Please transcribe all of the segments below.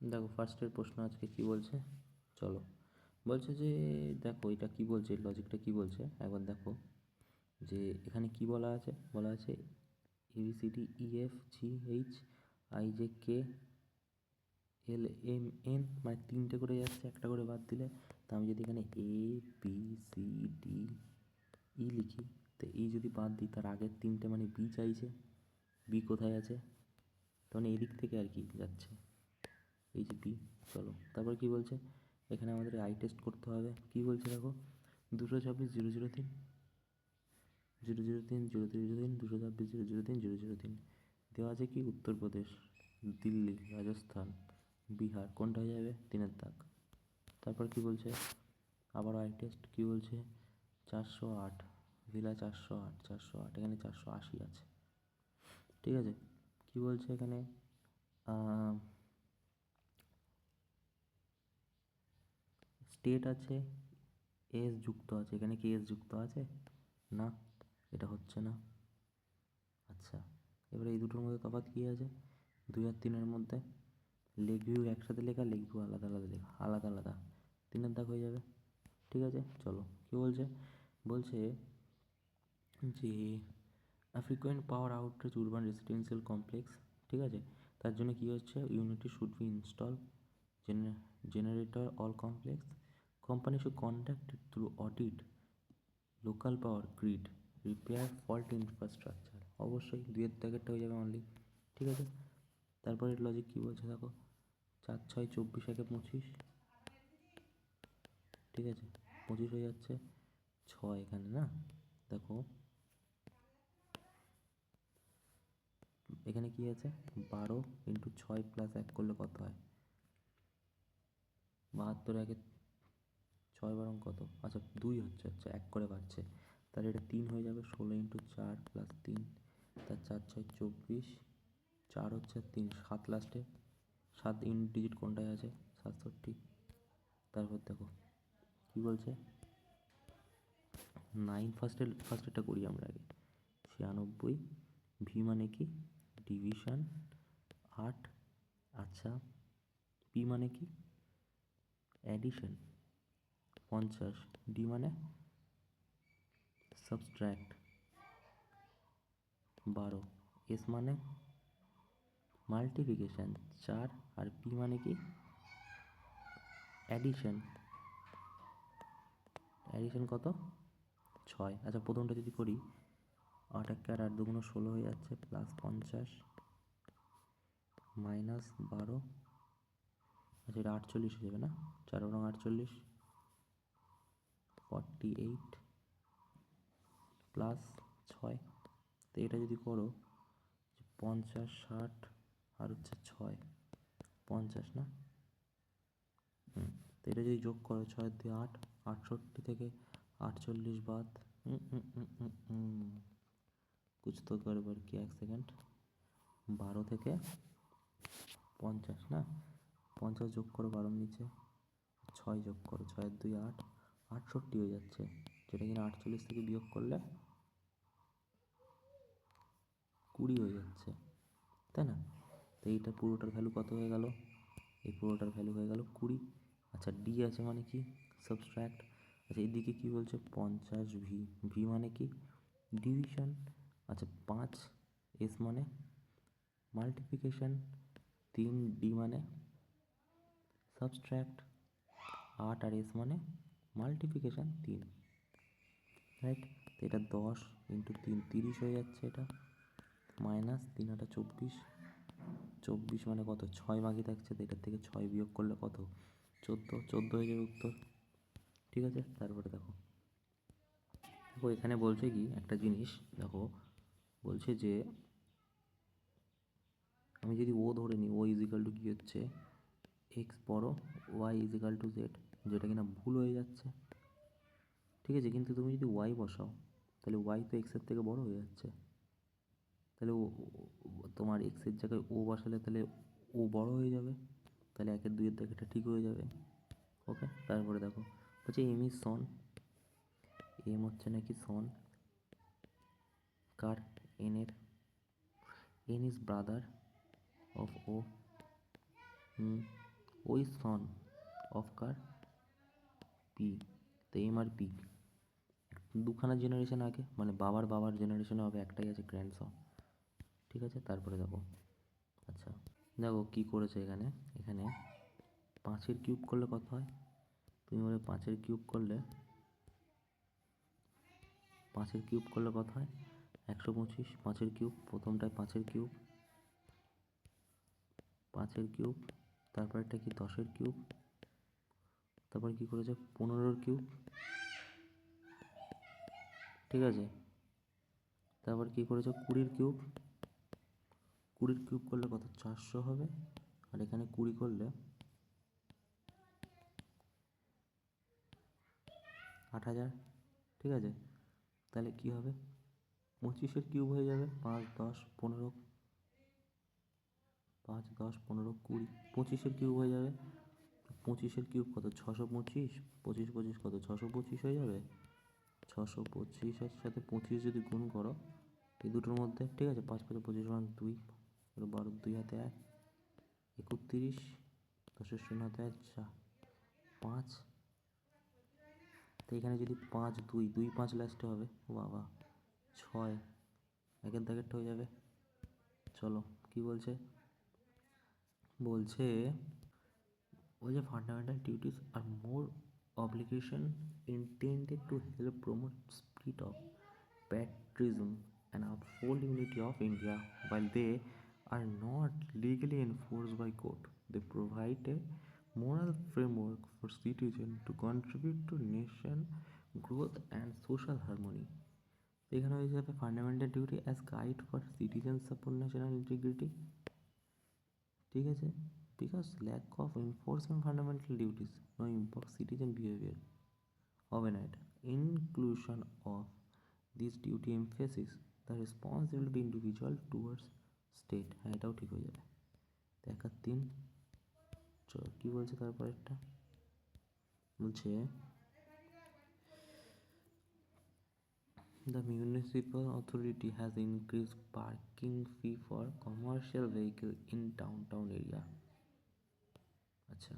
দেখো ফার্স্টের প্রশ্ন আজকে কি বলছে, চলো। বলছে যে দেখো এটা কি বলছে, লজিকটা কি বলছে একবার দেখো। যে এখানে কি বলা আছে, বলা আছে ABCD EFGH IJK LMN, মানে তিনটে করে যাচ্ছে, একটা করে বাদ দিলে। তা আমি যদি এখানে ABCDE লিখি, তো এই যদি বাদ দিই তার আগের তিনটে মানে বি চাইছে। বি কোথায় আছে, তখন এদিক থেকে আর কি যাচ্ছে, এই যে বি। চলো তারপর কি বলছে, এখানে আমাদের আই টেস্ট করতে হবে। কি বলছে দেখো, 226 003 003 003 226 003 003 দেওয়া আছে কি উত্তরপ্রদেশ, দিল্লি, রাজস্থান, বিহার, কোনটা হয়ে যাবে, তিনের দাগ। তারপর কি বলছে, আবার আই টেস্ট কি বলছে, 408 ভিলা 408 408, এখানে 480 আছে, ঠিক আছে। কি বলছে এখানে, স্টেট আছে, এস যুক্ত আছে, এখানে কি এস যুক্ত আছে, না, এটা হচ্ছে না। আচ্ছা, এবারে এই দুটোর মধ্যে তফাৎ কী আছে, 2 আর 3-এর মধ্যে লেগ ভিউ একসাথে লেখা, লেগ ভিউ আলাদা আলাদা লেখা, আলাদা আলাদা, তিনের দাগ হয়ে যাবে, ঠিক আছে। চলো কী বলছে, বলছে যে ফ্রিকোয়েন্ট পাওয়ার আউটরিচ উরবান রেসিডেন্সিয়াল কমপ্লেক্স, ঠিক আছে। তার জন্য কী হচ্ছে, unity should be install generator all complex, company should conduct it through audit local power grid, repair fault infrastructure, অবশ্যই দুইয়ের দাগেরটা হয়ে যাবে অনলি, ঠিক আছে। তারপরে লজিক কী বলছে দেখো, 4 6 24 একে 25, ঠিক আছে, 25 হয়ে যাচ্ছে, 6 এখানে না, দেখো এখানে কি আছে, 12 × 6 + 1 করলে কত হয়, 72, একে 6 বারং কত, আচ্ছা 2 হচ্ছে, আচ্ছা 1 করে বাড়ছে, তাহলে এটা 3 হয়ে যাবে, 16 × 4 + 3, তার 4 6 24, 4 হচ্ছে 3 7 লাস্টে, 7 ইউনিট ডিজিট কোনটায় আছে, 67। তারপর দেখো কী বলছে, 9 ফার্স্টেরটা করি আমরা আগে, 96, ভি মানে কি, ডিভিশন, 8, আচ্ছা, পি মানে কি, অ্যাডিশন, 50, ডি মানে সাবস্ট্র্যাক্ট, 12, এস মানে মাল্টিপ্লিকেশান, 4, আর পি মানে কি, অ্যাডিশন, অ্যাডিশন কত, 6। আচ্ছা প্রথমটা যদি করি, 8 একে আর 8 দুগুণ 16 হয়ে যাচ্ছে, +50 -12, আচ্ছা এটা 48 হয়ে যাবে না, 4 বরং 48, 48 +6। তো এটা যদি করো 50 60 আর হচ্ছে 6, 50 না, তো এটা যদি যোগ করো 6 দিয়ে 8, 68 থেকে 48 বাদ, কুছ তো গড়বড় কি, 1 সেকেন্ড, 12 থেকে 50 না, 50 যোগ করো 12 নিচে, 6 যোগ করো, 6 আর 2 8, 68 হয়ে যাচ্ছে, যেটা কিনা 48 থেকে বিয়োগ করলে 20 হয়ে যাচ্ছে, তাই না। তো এইটা পুরোটার ভ্যালু কত হয়ে গেল, এই পুরোটার ভ্যালু হয়ে গেল 20। আচ্ছা ডি আছে মানে কি, সাবস্ট্র্যাক্ট, আচ্ছা এদিকে কি বলছে 50 ভি, ভি মানে কি ডিভিশন, আচ্ছা 5, এস মানে মাল্টিপ্লিকেশন, 3, ডি মানে সাবস্ট্র্যাক্ট, 8 আর এস মানে মাল্টিপ্লিকেশান 3, রাইট। তো এটা 10 × 3 30 হয়ে যাচ্ছে, এটা মাইনাস 3 8 24, 24 মানে কত, 6 বাকি থাকছে, তো এটার থেকে 6 বিয়োগ করলে কত, 14 হয়ে যাবে উত্তর, ঠিক আছে। তারপরে দেখো, দেখো এখানে বলছে কি একটা জিনিস, দেখো বলছে যে আমি যদি ও ধরে নিই, ও ইজিক্যাল টু কী হচ্ছে, এক্স বড়, ওয়াই ইজিক্যাল টু জেড, যেটা কিনা ভুল হয়ে যাচ্ছে, ঠিক আছে। কিন্তু তুমি যদি ওয়াই বসাও, তাহলে ওয়াই তো এক্সের থেকে বড় হয়ে যাচ্ছে, তাহলে তোমার এক্সের জায়গায় ও বসালে তাহলে ও বড় হয়ে যাবে, তাহলে 1 2 দাগেরটা ঠিক হয়ে যাবে, ওকে। তারপরে দেখো বলছে এম ইজ সন, এম হচ্ছে নাকি সন, কার, এনের, এন ইজ ব্রাদার অফ ও, ওই সন অফ কার, পি। তো এম আর পি দুখানা জেনারেশন আগে, মানে বাবার বাবার জেনারেশনে হবে, একটাই আছে গ্র্যান্ড সন। ঠিক আছে, তারপরে দেখো, আচ্ছা দেখো কী করেছে এখানে। এখানে 5-এর কিউব করলে কত হয়? তুমি বলে 5-এর কিউব করলে, 5-এর কিউব করলে কত হয়? 125। 5-এর কিউব, প্রথমটায় 5-এর কিউব, 5-এর কিউব, তারপরটা কি 10-এর কিউব, তারপর কি করেছে 15-এর কিউব। ঠিক আছে, তারপর কি করেছে 20-এর কিউব। 20-এর কিউব করলে কত? 400 হবে। আর এখানে 20 করলে 8000। ঠিক আছে, তাহলে কি হবে? 25-এর কিউব হয়ে যাবে 5, 10, 15, 5, 10, 15, 20। 25-এর কিউব হয়ে যাবে, 25-এর কিউব কত? 625। 25 25 কত? 625 হয়ে যাবে। 625-এর সাথে 25 যদি গুণ করো এই দুটোর মধ্যে, ঠিক আছে, 5 5 25 = 2, 12 2 হাতে 1, 31, 10-এর শূন্য হাতে 5। তো এখানে যদি 5 2 2 5 লাস্টে হবে, ও বাবা 6, একের দাগেরটা হয়ে যাবে। চলো কি বলছে, বলছে fundamental duties are more obligation intended to help promote spirit of patriotism and uphold unity of India. While they are not legally enforced by court, they provide a moral framework for citizens to contribute to nation growth and social harmony. এখানে হয়ে যাবে fundamental duty as guide for citizen support national integrity. ঠিক আছে, because lack of enforcement fundamental duties no impact citizen behaviour হবে না এটা। Inclusion of this duty emphasis the responsibility individual towards state. হ্যাঁ, এটাও ঠিক হয়ে যাবে। 1 আর 3। চলো কী বলছে তারপরেরটা, বলছে the municipal authority has increased parking fee for commercial vehicle in downtown area. আচ্ছা,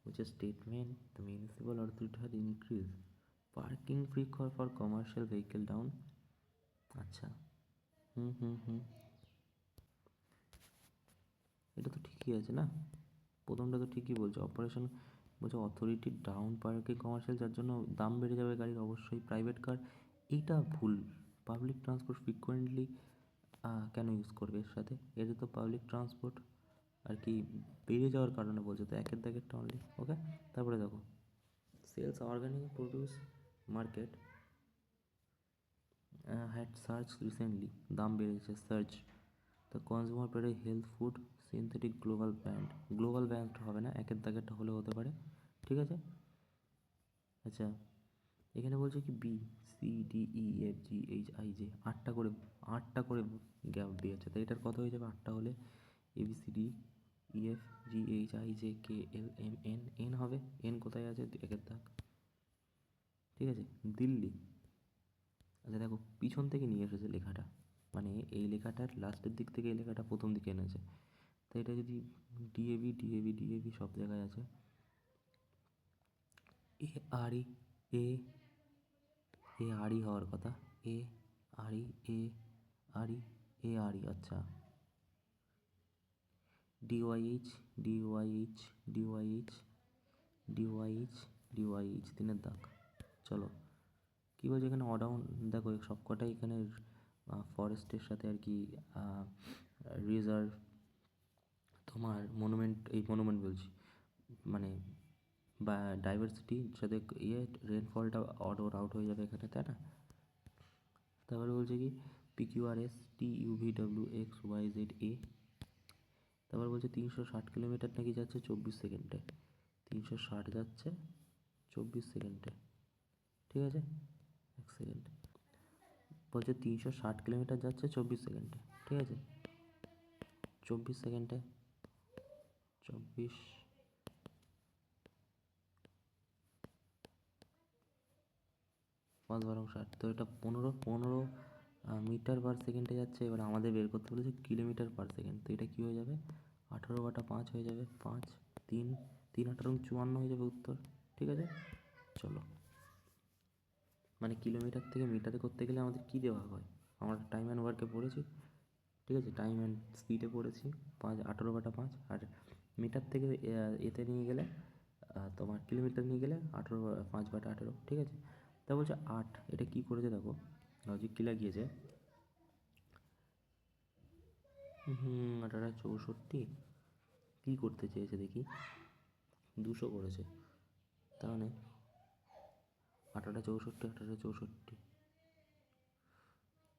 which is statement the municipal authority has increased parking fee for commercial vehicle down. আচ্ছা, এটা তো ঠিকই আছে না, প্রথমটা তো ঠিকই বলছে। অপারেশন বলছে অথরিটি ডাউন পার্কিং কমার্শিয়াল, যার জন্য দাম বেড়ে যাবে গাড়ির, অবশ্যই প্রাইভেট কার। এইটা ভুল। পাবলিক ট্রান্সপোর্ট ফ্রিকোয়েন্টলি কেন ইউজ করবে এর সাথে? এটা তো পাবলিক ট্রান্সপোর্ট আর কি বেড়ে যাওয়ার কারণে বলছে, তো একের দাগেরটা অনলি ওকে। তারপরে দেখো sales organic produce market had search recently, দাম বেড়েছে, search the consumer price health food synthetic global brand. Global brand হবে না, একের দাগেরটা হলেও হতে পারে। ঠিক আছে, আচ্ছা এখানে বলছে কি B C D E F G H I J, 8টা করে গ্যাপ দিয়েছে, তো এটার কত হয়ে যাবে? 8টা হলে A B C D E F G H I J K L M N, N হবে। এন কোথায় আছে? একের দাগ। ঠিক আছে, দিল্লি। আচ্ছা দেখো পিছন থেকে নিয়ে এসেছে লেখাটা, মানে এই লেখাটার লাস্টের দিক থেকে এই লেখাটা প্রথম দিকে এনেছে। তো এটা যদি ডিএবি ডিএবি ডিএবি সব জায়গায় আছে, এ আর ই, এ এ আর ই হওয়ার কথা, এ আর ই, এ আর ই, এ আর ই। আচ্ছা ডিওয়াইএইচ ডিওয়াইএইচ ডিওয়াইএইচ ডিওয়াইএইচ ডিওয়াইএইচ, 3-এর দাগ। চলো কী বলছে এখানে অডাউন, দেখো সবকটাই এখানে ফরেস্টের সাথে আর কি রিজার্ভ, তোমার মনুমেন্ট, এই মনুমেন্ট বলছি মানে বা ডাইভার্সিটির সাথে রেনফলটা অড ওর আউট হয়ে যাবে এখানে, তাই না? তারপরে বলছে কি P Q R S T U V W X Y Z A. তারপর বলছে 360 কিলোমিটার নাকি যাচ্ছে 24 সেকেন্ডে, 360 যাচ্ছে 24 সেকেন্ডে। ঠিক আছে, 1 সেকেন্ড, বলছে 360 কিলোমিটার যাচ্ছে 24 সেকেন্ডে। ঠিক আছে, 24 সেকেন্ডে 24 5-12-60, তো এটা 15 মিটার পার সেকেন্ডে যাচ্ছে। এবার আমাদের বের করতে বলেছে কিলোমিটার পার সেকেন্ড, তো এটা কী হয়ে যাবে? 18/5 হয়ে যাবে 5, 3, 3 18 54 হয়ে যাবে উত্তর। ঠিক আছে, চলো। মানে কিলোমিটার থেকে মিটারে করতে গেলে আমাদের কী দেওয়া হয়? আমরা টাইম অ্যান্ড ওয়ার্কে পড়েছি, ঠিক আছে, টাইম অ্যান্ড স্পিডে পড়েছি 18/5। আর মিটার থেকে এতে নিয়ে গেলে তোমার কিলোমিটার নিয়ে গেলে 5/18, ঠিক আছে। তা বলছে 8, এটা কী করেছে দেখো, লজিক কী লাগিয়েছে, 1864 কী করতে চেয়েছে দেখি, 200 করেছে, তাহলে 1864 1864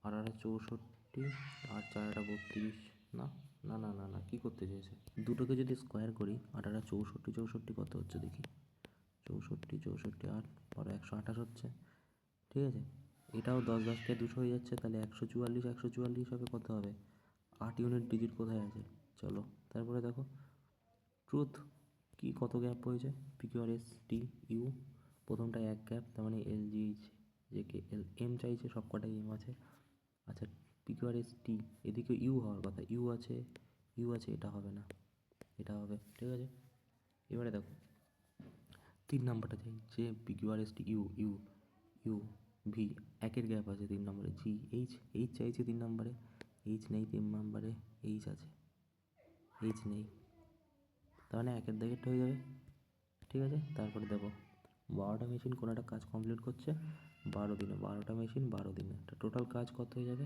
1864 আর 4/32, না না না না না, কী করতে চেয়েছে, দুটোকে যদি স্কোয়ার করি 1864 কত হচ্ছে দেখি, 64 8 12 128 হচ্ছে, ঠিক আছে। এটাও 10 10 200 হয়ে যাচ্ছে, তাহলে 144 হবে, কত হবে, 8 ইউনিট ডিজিট কোথায় আছে, চলো। তারপরে দেখো ট্রুথ কি, কত গ্যাপ হয়েছে, PQRST ইউ, প্রথমটায় 1 গ্যাপ, তার মানে LGH জেকে এল এম চাইছে, সব কটাই এম আছে। আচ্ছা, PQRST এদিকে ইউ হওয়ার কথা, ইউ আছে, এটা হবে না, এটা হবে, ঠিক আছে। এবারে দেখো 3 নাম্বারটা চাইছে PQRST U U U V, একের গ্যাপ আছে 3 নম্বরে, জি এইচ চাইছে 3 নম্বরে, এইচ নেই 3 নম্বরে, এইচ আছে, এইচ নেই, তার মানে একের দাগেরটা হয়ে যাবে, ঠিক আছে। তারপরে দেখো 12টা মেশিন কোনো একটা কাজ কমপ্লিট করছে 12 দিনে, 12টা মেশিন 12 দিনে, টোটাল কাজ কত হয়ে যাবে,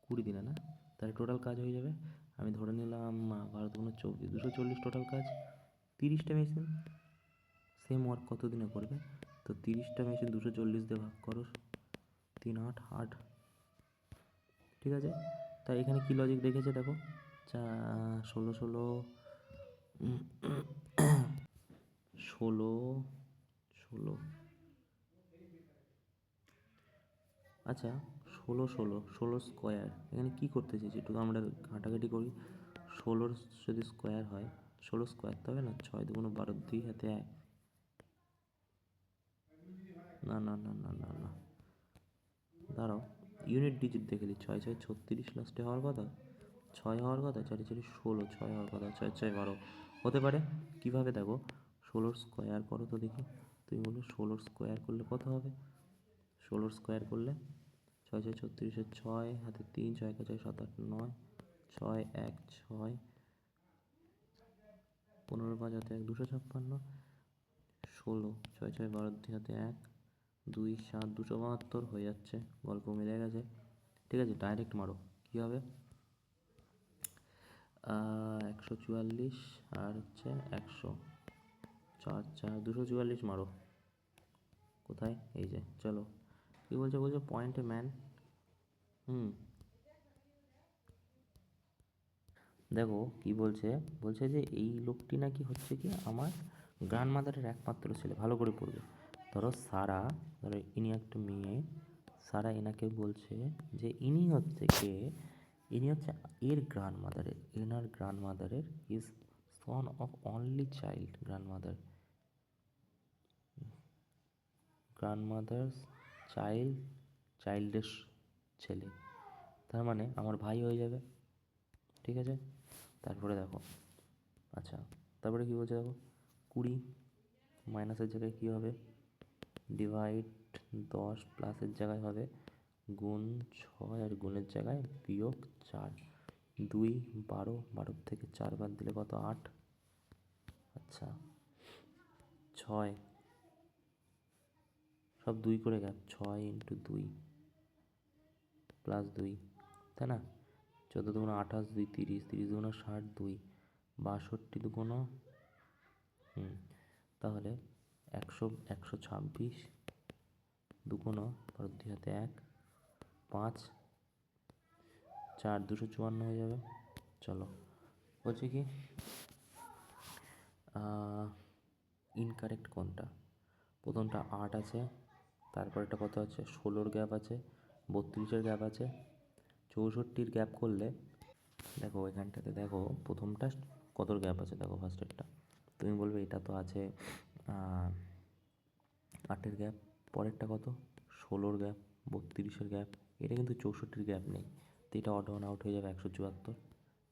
20 দিনে না, তাহলে টোটাল কাজ হয়ে যাবে, আমি ধরে নিলাম 12 দুগুণে 24, 240 টোটাল কাজ। 30টা মেশিন সেম ওয়ার্ক কত দিনে করবে, তো 30টা মেশিন 240 দিয়ে ভাগ করো, 3 8 8, ঠিক আছে। তাই এখানে কী লজিক রেখেছে দেখো, 16 16 16 16, আচ্ছা 16 16 16 স্কোয়ার, এখানে কী করতে চেয়েছি একটু আমরা ঘাটাঘাটি করি, 16 যদি স্কোয়ার হয়, 16 স্কোয়ার তো হবে না, 6 দুগুণ 12, 2 হাতে 1, না না না না না না, দাঁড়াও ইউনিট ডিজিট দেখে নিই, 6 6 36 লাস্টে হওয়ার কথা, 6 হওয়ার কথা, 4 4 16, 6 হওয়ার কথা, 6 6 12 হতে পারে। কীভাবে দেখো, 16 স্কোয়ার করো তো দেখি, তুমি বলো 16 স্কোয়ার করলে কত হবে, 16 স্কোয়ার করলে 6 6 36, 6 হাতে 3, 6 6 7 8 9, 6 1 6, 15 5 হাতে 1 256, 16 6 6 12 2 হাতে 1 2 7 272 হয়ে যাচ্ছে, গল্প মিলে গেছে, ঠিক আছে। ডাইরেক্ট মারো, কী হবে, 144 আর হচ্ছে 100, 4 4 244 মারো, কোথায়, এই যে, চলো। কী বলছে, পয়েন্টে ম্যান, দেখো কি বলছে, যে এই লোকটি নাকি হচ্ছে কি আমার গ্র্যান্ডমাদারের একমাত্র ছেলে, ভালো করে পড়বে। ধরো ইনি একটা মেয়ে, সারা এনাকে বলছে যে ইনি হচ্ছে কে, ইনি হচ্ছে এর গ্র্যান্ডমাদারের, এনার গ্র্যান্ডমাদারের is son of only child, grandmother's চাইল্ডের ছেলে, তার মানে আমার ভাই হয়ে যাবে, ঠিক আছে। তারপরে দেখো, আচ্ছা তারপরে কী বলছে দেখো, 20 মাইনাসের জায়গায় কী হবে, ডিভাইড 10, প্লাসের জায়গায় হবে গুণ 6, আর গুণের জায়গায় বিয়োগ 4, 2 12, 12 থেকে 4 বাদ দিলে কত, 8, আচ্ছা 6, সব 2 করে গ্যাপ, 6 ইন্টু 2 প্লাস 2, তাই না, 14 দুগুণ 28, 2 30, 30 দুগুণ 60, 2 62 দুগুণ, তাহলে 126 দুগুণ 12 2 হাতে 1 5 4 254 হয়ে যাবে, চলো। বলছে কি ইনকারেক্ট কোনটা, প্রথমটা 8 আছে, তারপরেটা কত আছে, 16-র গ্যাপ আছে, 32-এর গ্যাপ আছে, 64-র গ্যাপ করলে দেখো এখানটাতে দেখো প্রথমটা কতর গ্যাপ আছে, দেখো ফার্স্টেরটা, তুমি বলবে এটা তো আছে 8-এর গ্যাপ, পরেরটা কত 16-র গ্যাপ, 32-এর গ্যাপ, এটা কিন্তু 64-র গ্যাপ নেই, তো এটা অড ওয়ান আউট হয়ে যাবে 174,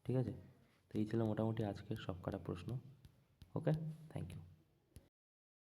ঠিক আছে। তো এই ছিল মোটামুটি আজকের সব কটা প্রশ্ন। ওকে, থ্যাংক ইউ।